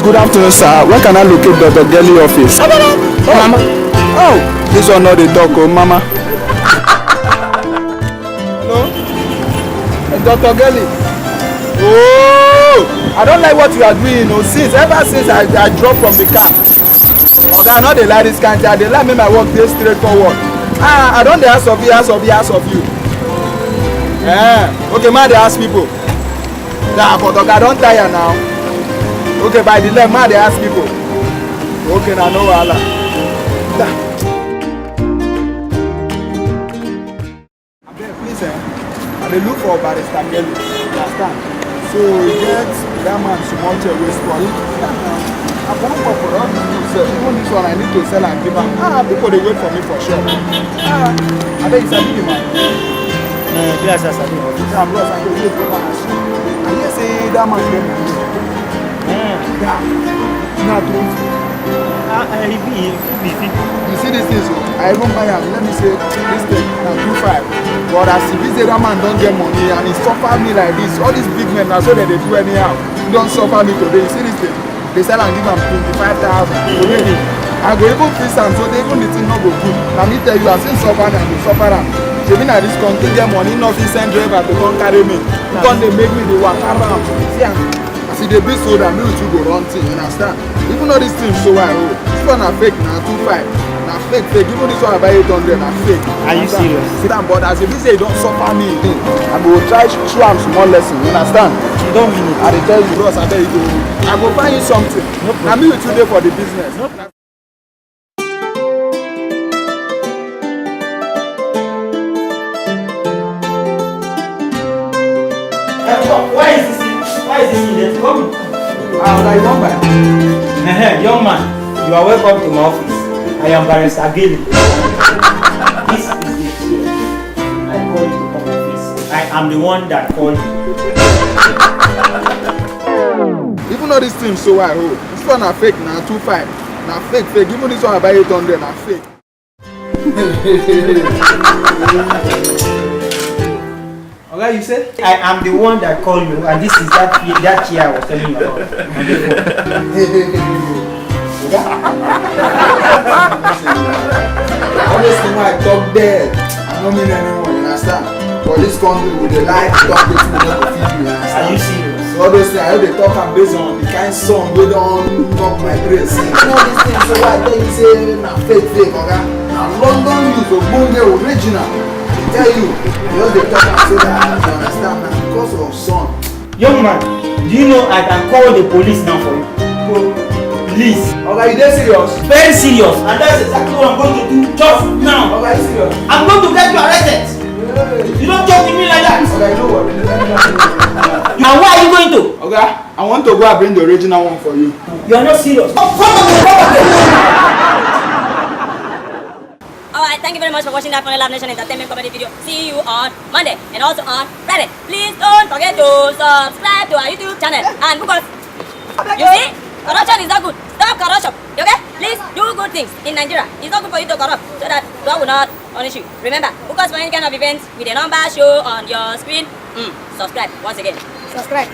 good afternoon, sir. Where can I locate Dr. Gelly office? Mama. Oh, this one not the talk, oh, mama. Hello? Dr. Gelly. Oh, I don't like what you are doing, no. Ever since I dropped from the car. Okay, I know they like this kind of, they like me my work dey straightforward. I don't dey ask of you. Okay, man, they ask people. Yeah, but okay, I don't tire now. Okay, by the leg, man, they ask people. Okay, now no wahala. Please, I dey look for Barrister Gelly. Understand? So you get that man small chair wey spoil. I won't go for all this sell. Even this one I need to sell and give am. People dey wait for me for sure. I bet you sabi the man. Yes, I sabi. Bros, I dey wait for man. I hear say that man get money. Yeah. Na true. It be 50. You see this thing, so I even buy am. Let me say this thing na 25. But as if this area man don't get money and he suffer me like this, all these big men na so that they do anyhow. He don't suffer me today. You see this thing? They sell and give am 25,000. Really? I go even fix am so even the thing no go good. Now me tell you, as him suffer and you suffer am. Shebi na this country get money, no fit send driver to come carry me. Come dey make me dey waka round. See am? As e dey be so that me with you go run thing, you understand? Even all these things so I owe. This one na fake na 25. Na fake. Even this one I buy 800 na fake. Are you serious? Sit down, but as if you say you don't suffer me again, I go try show am small lesson, you understand? You don't mean it. I dey tell you, bros, I tell you, I go find you something. Na me with you dey for the business. Why is this in Come. Like one by. Young man, you are welcome to my office. I am Barrister Gelly. This is the chair. I called you to come office. I am the one that called you. Even all these things so I owe. This one na fake na 25. Na fake. Even this one I buy 800 na fake. Okay, you say? I am the one that called you, and this is that chair I was telling you about. Always think I talk dead. I don't mean anyone, you understand? For this country, with the life talk with me, not to feed you, understand? Are you serious? So all those things, I know they talk am based on the kind song wey don knock my brain. See, you know these things, so why I tell you say na fake, okay? Na London use ogbonge original. I tell you, they just dey talk am say that, you understand, na because of sun. Young man, do you know I can call the police now for you? Please. Okay, you dey serious? Very serious. And that's exactly what I'm going to do just now. Okay, you serious? I'm going to get you arrested. Hey. You don't joke with me like that. Okay, no worry. And where are you going to? Okay, I want to go and bring the original one for you. You are not serious. Oh, come on. Alright, thank you very much for watching that Funny Love Nation Entertainment Comedy video. See you on Monday and also on Friday. Please don't forget to subscribe to our YouTube channel and book us. You see, corruption is not good. Stop corruption. Okay? Please do good things in Nigeria. It's not good for you to corrupt so that God will not punish you. Remember, book us for any kind of events with a number show on your screen. Subscribe once again. Subscribe.